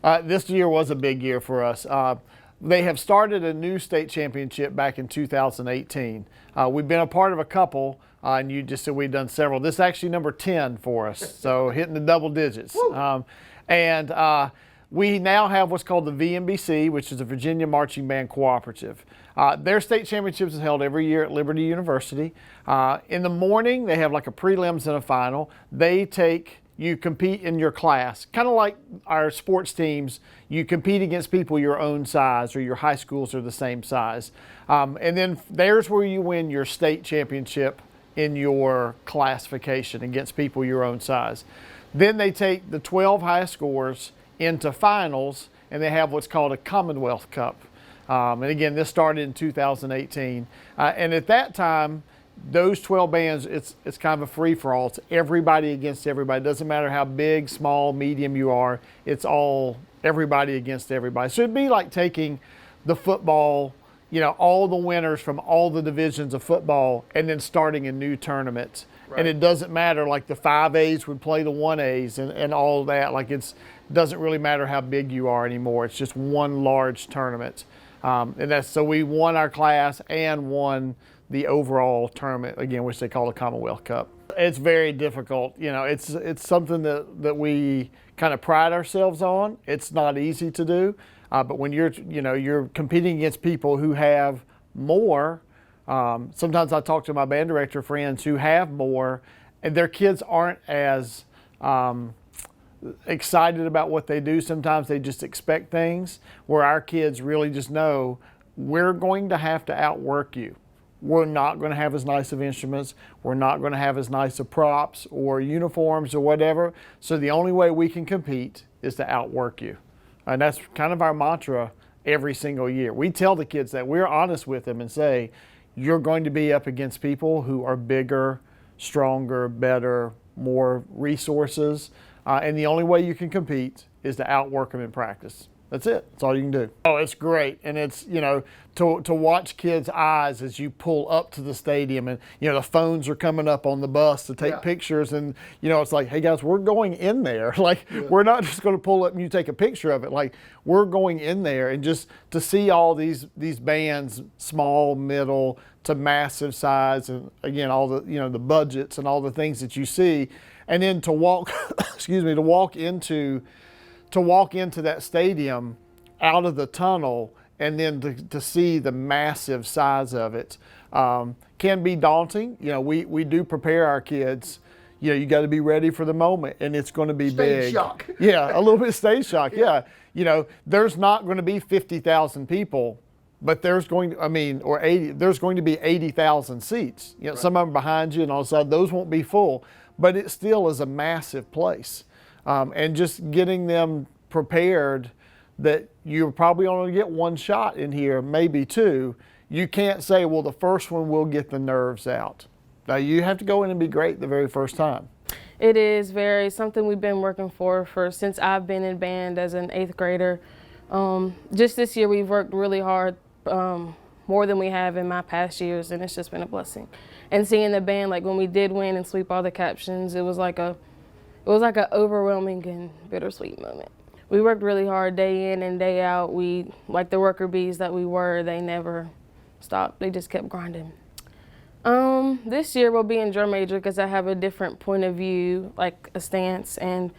This year was a big year for us. They have started a new state championship back in 2018. We've been a part of a couple, and you just said we've done several. This is actually number 10 for us, so hitting the double digits. And we now have what's called the VMBC, which is the Virginia Marching Band Cooperative. Their state championships is held every year at Liberty University. In the morning, they have like a prelims and a final. You compete in your class, kind of like our sports teams. You compete against people your own size, or your high schools are the same size. And then there's where you win your state championship in your classification against people your own size. Then they take the 12 highest scores into finals, and they have what's called a Commonwealth Cup. And again, this started in 2018. And at that time, those 12 bands, it's kind of a free-for-all. It's everybody against everybody. It doesn't matter how big, small, medium you are. It's all everybody against everybody. So it'd be like taking the football, all the winners from all the divisions of football, and then starting a new tournament. Right. And it doesn't matter, like the 5As would play the 1As and all that. Like it doesn't really matter how big you are anymore. It's just one large tournament. And so we won our class and won the overall tournament, again, which they call the Commonwealth Cup. It's very difficult. It's something that we kind of pride ourselves on. It's not easy to do, but when you're competing against people who have more, sometimes I talk to my band director friends who have more, and their kids aren't as excited about what they do. Sometimes they just expect things, where our kids really just know we're going to have to outwork you. We're not going to have as nice of instruments. We're not going to have as nice of props or uniforms or whatever. So the only way we can compete is to outwork you. And that's kind of our mantra every single year. We tell the kids that. We're honest with them and say, you're going to be up against people who are bigger, stronger, better, more resources. And the only way you can compete is to outwork them in practice. That's it. That's all you can do. Oh, it's great. And it's, to watch kids' eyes as you pull up to the stadium, and, the phones are coming up on the bus to take pictures. And, it's like, hey guys, we're going in there. Like, we're not just going to pull up and you take a picture of it. Like, we're going in there. And just to see all these bands, small, middle to massive size, and again, all the, the budgets and all the things that you see. And then to walk, to walk into that stadium out of the tunnel, and then to see the massive size of it can be daunting. We do prepare our kids. You got to be ready for the moment, and it's going to be big. Stage shock. Yeah, a little bit of stage shock. Yeah. There's not going to be 50,000 people, but there's going to be 80,000 seats. Right. Some of them behind you, and all of a sudden those won't be full, but it still is a massive place. And just getting them prepared that you're probably only get one shot in here, maybe two. You can't say, well, the first one will get the nerves out. Now you have to go in and be great the very first time. It is something we've been working for since I've been in band as an 8th grader. Just this year we've worked really hard, more than we have in my past years, and it's just been a blessing. And seeing the band, like when we did win and sweep all the captions, it was like an overwhelming and bittersweet moment. We worked really hard day in and day out. We, like the worker bees that we were, they never stopped. They just kept grinding. This year we'll be in drum major because I have a different point of view, like a stance, and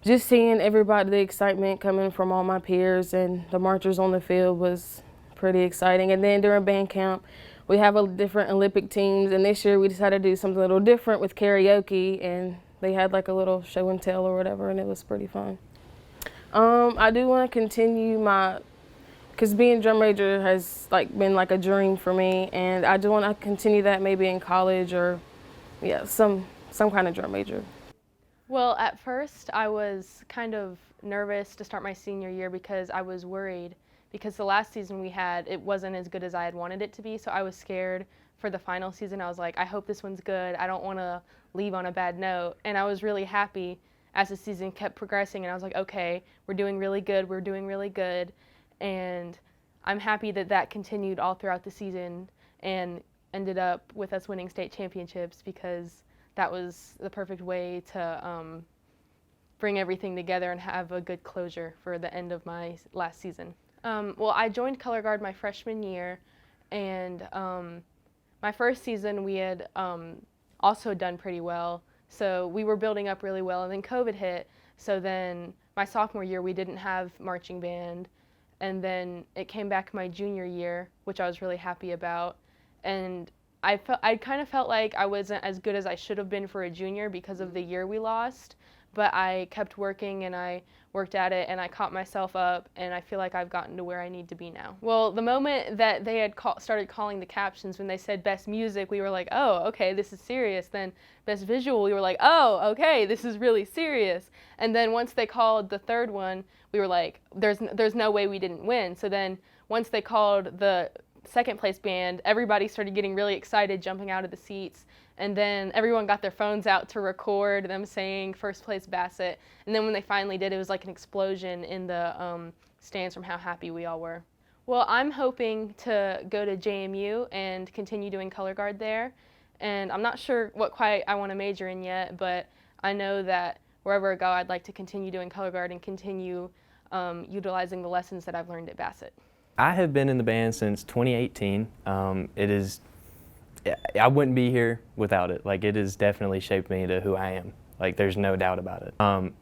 just seeing everybody, the excitement coming from all my peers and the marchers on the field was pretty exciting. And then during band camp, we have a different Olympic teams, and this year we decided to do something a little different with karaoke, and they had like a little show and tell or whatever, and it was pretty fun. I do want to continue because being drum major has been like a dream for me, and I do want to continue that maybe in college or some kind of drum major. Well, at first I was kind of nervous to start my senior year because I was worried because the last season we had, it wasn't as good as I had wanted it to be, so I was scared for the final season. I was like, I hope this one's good. I don't want to leave on a bad note. And I was really happy as the season kept progressing, and I was like, okay, we're doing really good. And I'm happy that continued all throughout the season and ended up with us winning state championships, because that was the perfect way bring everything together and have a good closure for the end of my last season. Well, I joined color guard my freshman year, and my first season we had also done pretty well. So we were building up really well, and then COVID hit. So then my sophomore year we didn't have marching band, and then it came back my junior year, which I was really happy about. And I kind of felt like I wasn't as good as I should have been for a junior because of the year we lost. But I kept working and I worked at it and I caught myself up, and I feel like I've gotten to where I need to be now. Well, the moment that they had started calling the captions, when they said best music, we were like, oh, okay, this is serious. Then best visual, we were like, oh, okay, this is really serious. And then once they called the third one, we were like, there's no way we didn't win. So then once they called the second place band, everybody started getting really excited, jumping out of the seats. And then everyone got their phones out to record them saying first place Bassett. And then when they finally did, it was like an explosion in the stands from how happy we all were. Well, I'm hoping to go to JMU and continue doing color guard there. And I'm not sure what quite I want to major in yet, but I know that wherever I go, I'd like to continue doing color guard and continue utilizing the lessons that I've learned at Bassett. I have been in the band since 2018. I wouldn't be here without it. Like, it has definitely shaped me to who I am. Like, there's no doubt about it.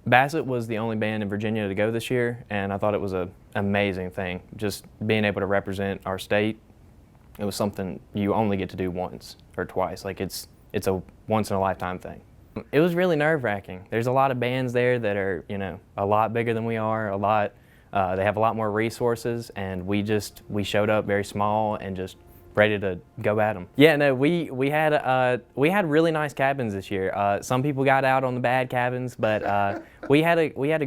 Bassett was the only band in Virginia to go this year, and I thought it was an amazing thing. Just being able to represent our state, it was something you only get to do once or twice. Like, it's a once-in-a-lifetime thing. It was really nerve-wracking. There's a lot of bands there that are, a lot bigger than we are, they have a lot more resources, and we showed up very small and just ready to go at them. Yeah, no, we had really nice cabins this year. Some people got out on the bad cabins, but we had a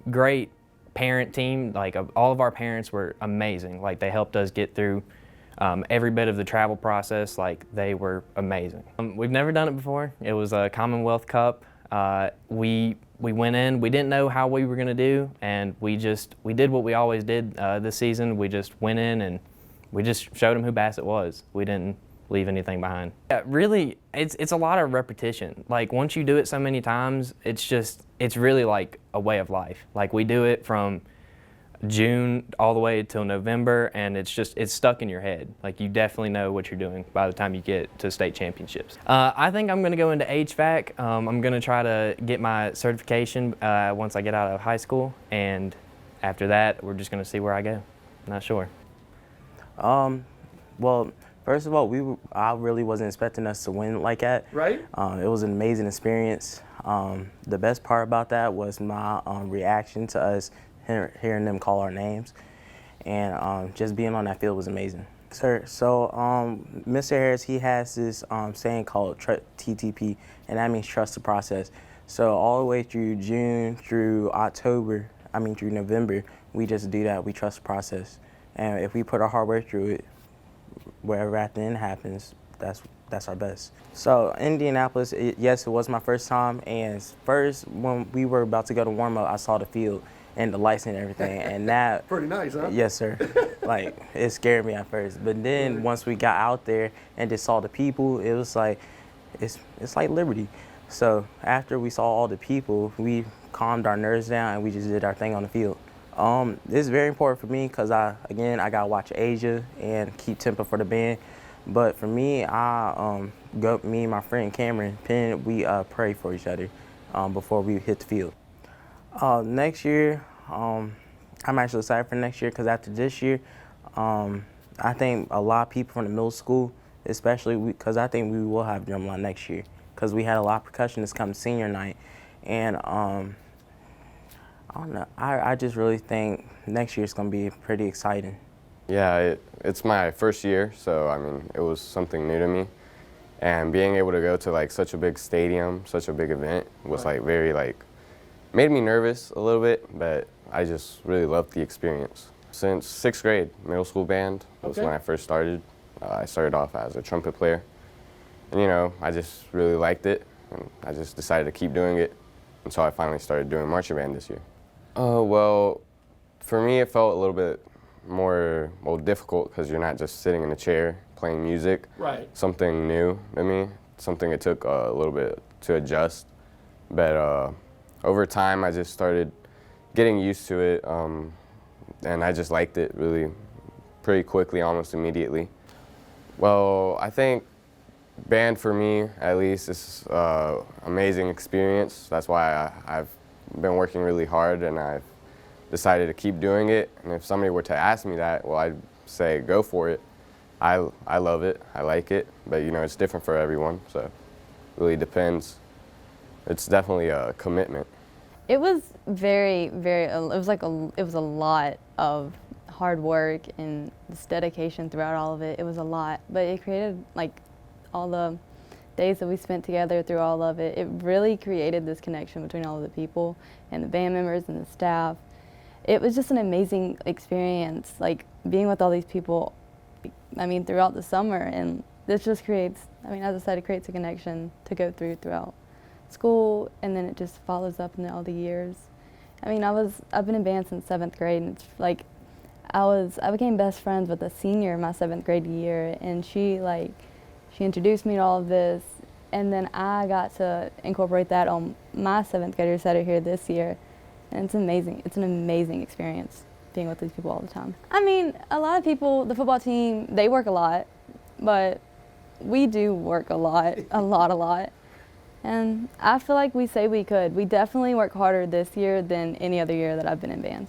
great parent team. Like, all of our parents were amazing. Like, they helped us get through every bit of the travel process. Like, they were amazing. We've never done it before. It was a Commonwealth Cup. We went in, we didn't know how we were going to do, and we did what we always did this season. We just went in and we just showed them who Bassett was. We didn't leave anything behind. Yeah, really, it's a lot of repetition. Like, once you do it so many times, it's really like a way of life. Like, we do it from June all the way till November, and it's stuck in your head. Like, you definitely know what you're doing by the time you get to state championships. I think I'm going to go into HVAC. I'm going to try to get my certification once I get out of high school, and after that, we're just going to see where I go. Not sure. Well, first of all, I really wasn't expecting us to win like that. Right. It was an amazing experience. The best part about that was my reaction to us hearing them call our names, and just being on that field was amazing. Sir, so Mr. Harris, he has this saying called TTP, and that means trust the process. So all the way through June, through November, we just do that. We trust the process. And if we put our hard work through it, wherever at the end happens, that's our best. So Indianapolis, yes, it was my first time. And first, when we were about to go to warm up, I saw the field and the lights and everything, and that Pretty nice, huh? Yes, sir. Like, it scared me at first, but then once we got out there and just saw the people, it was like it's like liberty. So after we saw all the people, we calmed our nerves down and we just did our thing on the field. It's very important for me because I gotta watch Asia and keep tempo for the band. But for me, me and my friend Cameron Penn, we pray for each other before we hit the field. Next year, I'm actually excited for next year because after this year, I think a lot of people from the middle school, especially because I think we will have drumline next year because we had a lot of percussionists come senior night, and I don't know. I just really think next year's gonna be pretty exciting. Yeah, it's my first year, so I mean, it was something new to me, and being able to go to like such a big stadium, such a big event was like very made me nervous a little bit, but I just really loved the experience. Since 6th grade, middle school band was when I first started. I started off as a trumpet player, and I just really liked it, and I just decided to keep doing it until I finally started doing marching band this year. Well, for me, it felt a little bit more difficult because you're not just sitting in a chair playing music. Right. Something new to me, something it took a little bit to adjust, but over time, I just started getting used to it, and I just liked it really pretty quickly, almost immediately. Well, I think band for me, at least, is an amazing experience. That's why I've been working really hard, and I've decided to keep doing it. And if somebody were to ask me that, well, I'd say go for it. I love it, I like it, but you know, it's different for everyone, so it really depends. It's definitely a commitment. It was it was a lot of hard work and this dedication throughout all of it. It was a lot, but it created, like, all the days that we spent together through all of it. It really created this connection between all of the people and the band members and the staff. It was just an amazing experience, like being with all these people, I mean, throughout the summer, and this just creates, I mean, as I said, it creates a connection to go throughout school, and then it just follows up in all the years. I mean, I've been in band since 7th grade, and it's like, I became best friends with a senior in my 7th grade year, and she introduced me to all of this, and then I got to incorporate that on my 7th graders that are here this year, and it's amazing. It's an amazing experience being with these people all the time. I mean, a lot of people, the football team, they work a lot, but we do work a lot, a lot. And I feel like we say we could. We definitely work harder this year than any other year that I've been in band.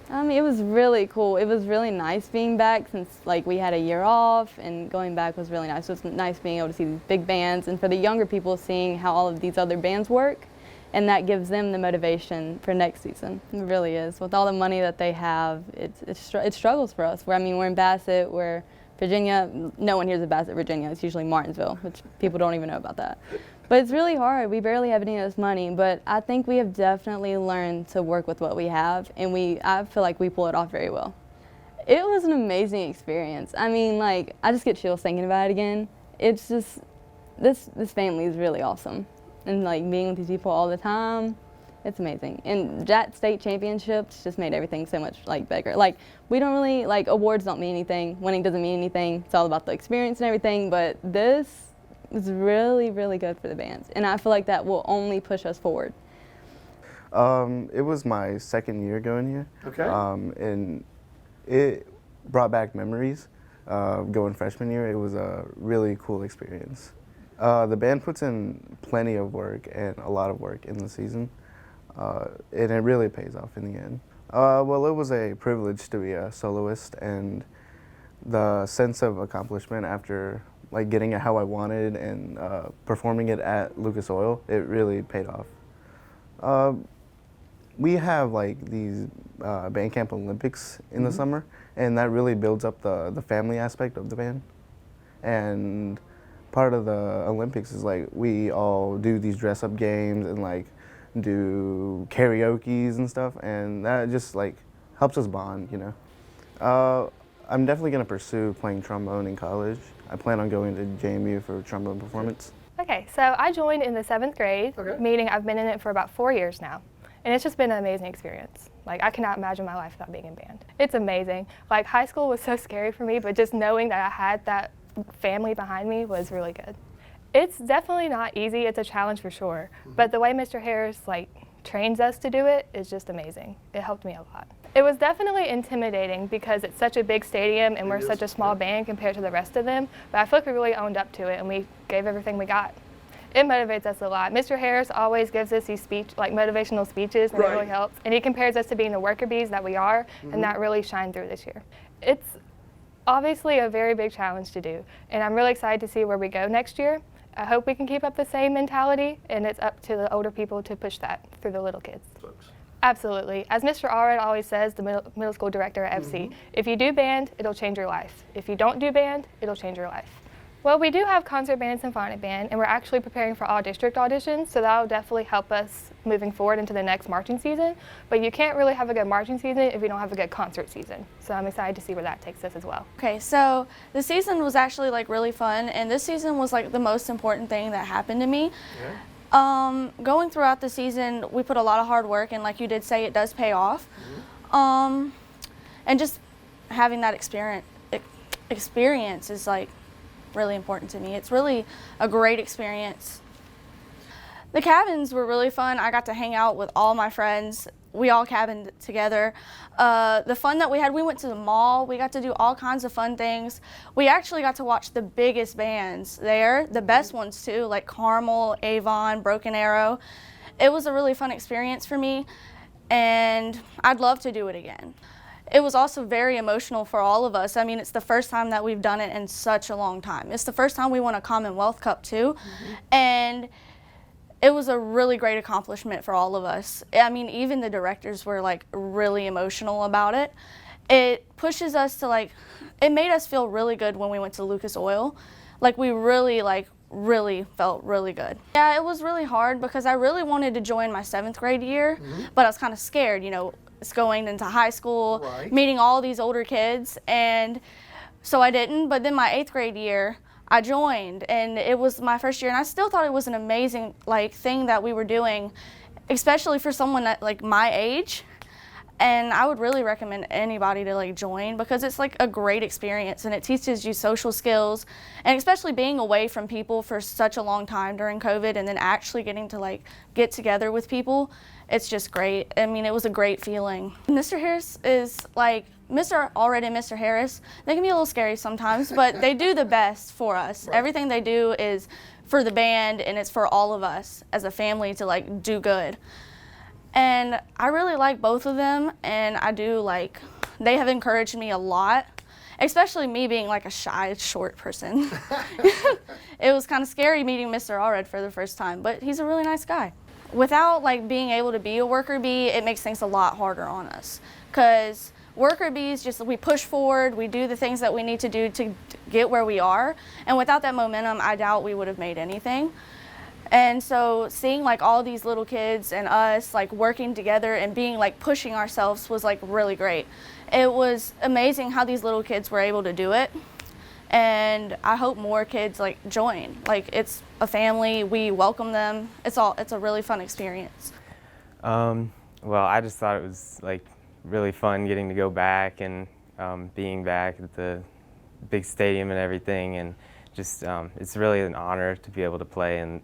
I mean, it was really cool. It was really nice being back since, like, we had a year off, and going back was really nice. So it's nice being able to see these big bands, and for the younger people, seeing how all of these other bands work, and that gives them the motivation for next season. It really is. With all the money that they have, it struggles for us. I mean, we're in Bassett, we're Virginia. No one hears of Bassett, Virginia. It's usually Martinsville, which people don't even know about that. But it's really hard. We barely have any of this money, but I think we have definitely learned to work with what we have, and I feel like we pull it off very well. It was an amazing experience. I mean, like, I just get chills thinking about it again. It's just, this family is really awesome. And, like, being with these people all the time, it's amazing. And that state championships just made everything so much, like, bigger. Like, we don't really, like, awards don't mean anything. Winning doesn't mean anything. It's all about the experience and everything, but this is really, really good for the bands. And I feel like that will only push us forward. It was my 2nd year going here. Okay. And it brought back memories. Going freshman year, it was a really cool experience. The band puts in plenty of work and a lot of work in the season, and it really pays off in the end. Well, it was a privilege to be a soloist, and the sense of accomplishment after, like, getting it how I wanted and performing it at Lucas Oil, it really paid off. We have, like, these band camp Olympics in the summer, and that really builds up the family aspect of the band. And part of the Olympics is, like, we all do these dress-up games and, like, do karaoke's and stuff, and that just, like, helps us bond, you know. I'm definitely going to pursue playing trombone in college. I plan on going to JMU for trombone performance. Okay, so I joined in the 7th grade, meaning I've been in it for about 4 years now. And it's just been an amazing experience. Like, I cannot imagine my life without being in band. It's amazing. Like, high school was so scary for me, but just knowing that I had that family behind me was really good. It's definitely not easy. It's a challenge for sure. But the way Mr. Harris, like, trains us to do it is just amazing. It helped me a lot. It was definitely intimidating because it's such a big stadium and we're such a small band compared to the rest of them, but I feel like we really owned up to it and we gave everything we got. It motivates us a lot. Mr. Harris always gives us these motivational speeches, and it really helps. And he compares us to being the worker bees that we are, and that really shined through this year. It's obviously a very big challenge to do, and I'm really excited to see where we go next year. I hope we can keep up the same mentality, and it's up to the older people to push that through the little kids. Absolutely. As Mr. Allred always says, the middle school director at FC, if you do band, it'll change your life. If you don't do band, it'll change your life. Well, we do have concert band and symphonic band, and we're actually preparing for all district auditions, so that'll definitely help us moving forward into the next marching season. But you can't really have a good marching season if you don't have a good concert season. So I'm excited to see where that takes us as well. Okay, so the season was actually, like, really fun, and this season was, like, the most important thing that happened to me. Going throughout the season, we put a lot of hard work, and like you did say, it does pay off. And just having that experience is, like, really important to me. It's really a great experience. The cabins were really fun. I got to hang out with all my friends. We all cabined together. The fun that we had, we went to the mall. We got to do all kinds of fun things. We actually got to watch the biggest bands there, the best ones too, like Carmel, Avon, Broken Arrow. It was a really fun experience for me, and I'd love to do it again. It was also very emotional for all of us. I mean, it's the first time that we've done it in such a long time. It's the first time we won a Commonwealth Cup too, and it was a really great accomplishment for all of us. I mean, even the directors were like really emotional about it. It pushes us to it made us feel really good when we went to Lucas Oil. Like we really felt really good. Yeah, it was really hard because I really wanted to join my 7th grade year, but I was kind of scared, you know, it's going into high school, meeting all these older kids, and so I didn't. But then my 8th grade year, I joined, and it was my first year, and I still thought it was an amazing thing that we were doing, especially for someone that my age. And I would really recommend anybody to join because it's a great experience, and it teaches you social skills, and especially being away from people for such a long time during COVID and then actually getting to get together with people. It's just great. I mean, it was a great feeling. Mr. Harris is Mr. Allred and Mr. Harris, they can be a little scary sometimes, but they do the best for us. Right. Everything they do is for the band, and it's for all of us as a family to do good. And I really like both of them, and I do they have encouraged me a lot, especially me being a shy, short person. It was kind of scary meeting Mr. Allred for the first time, but he's a really nice guy. Without being able to be a worker bee, it makes things a lot harder on us, because worker bees we push forward, we do the things that we need to do to get where we are, and without that momentum, I doubt we would have made anything. And so seeing all these little kids and us working together and being pushing ourselves was really great. It was amazing how these little kids were able to do it, and I hope more kids join. It's a family, we welcome them. It's a really fun experience. Well, I just thought it was really fun getting to go back and being back at the big stadium and everything, and just it's really an honor to be able to play in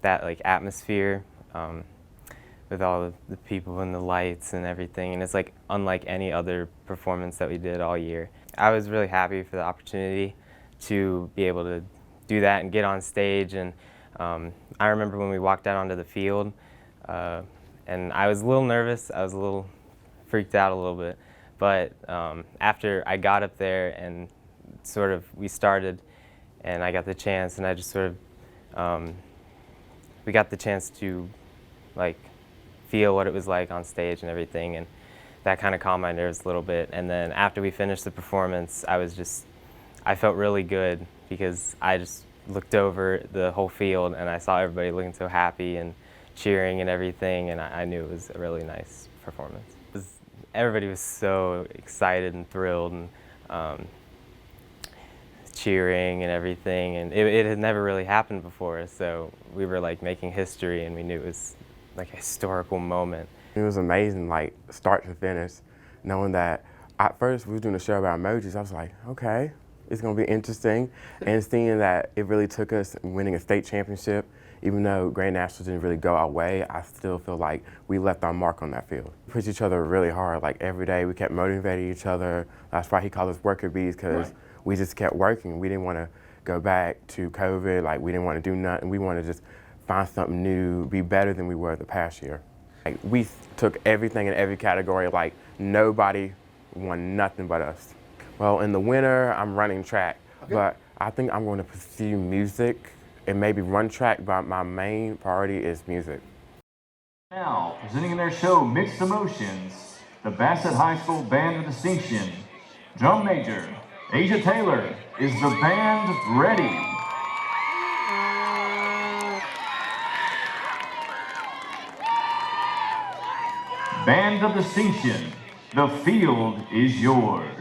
that atmosphere with all the people and the lights and everything, and it's unlike any other performance that we did all year. I was really happy for the opportunity to be able to do that and get on stage, and I remember when we walked out onto the field, and I was a little nervous, I was a little freaked out a little bit, but after I got up there and we started, and I got the chance, and I just we got the chance to feel what it was like on stage and everything, and that kind of calmed my nerves a little bit. And then after we finished the performance, I felt really good because I just looked over the whole field and I saw everybody looking so happy and cheering and everything, and I knew it was a really nice performance. Everybody was so excited and thrilled, and cheering and everything, and it had never really happened before, so we were making history, and we knew it was a historical moment. It was amazing, start to finish, knowing that at first we were doing a show about emojis. I was like, okay, it's gonna be interesting, and seeing that it really took us winning a state championship. Even though Grand Nationals didn't really go our way, I still feel like we left our mark on that field. We pushed each other really hard, every day we kept motivating each other. That's why he called us worker bees, because we just kept working. We didn't want to go back to COVID, we didn't want to do nothing. We wanted to just find something new, be better than we were the past year. We took everything in every category, nobody won nothing but us. Well, in the winter, I'm running track, but I think I'm going to pursue music and maybe run track, but my main priority is music. Now, presenting their show Mixed Emotions, the Bassett High School Band of Distinction. Drum major, Asia Taylor, is the band ready? Band of Distinction, the field is yours.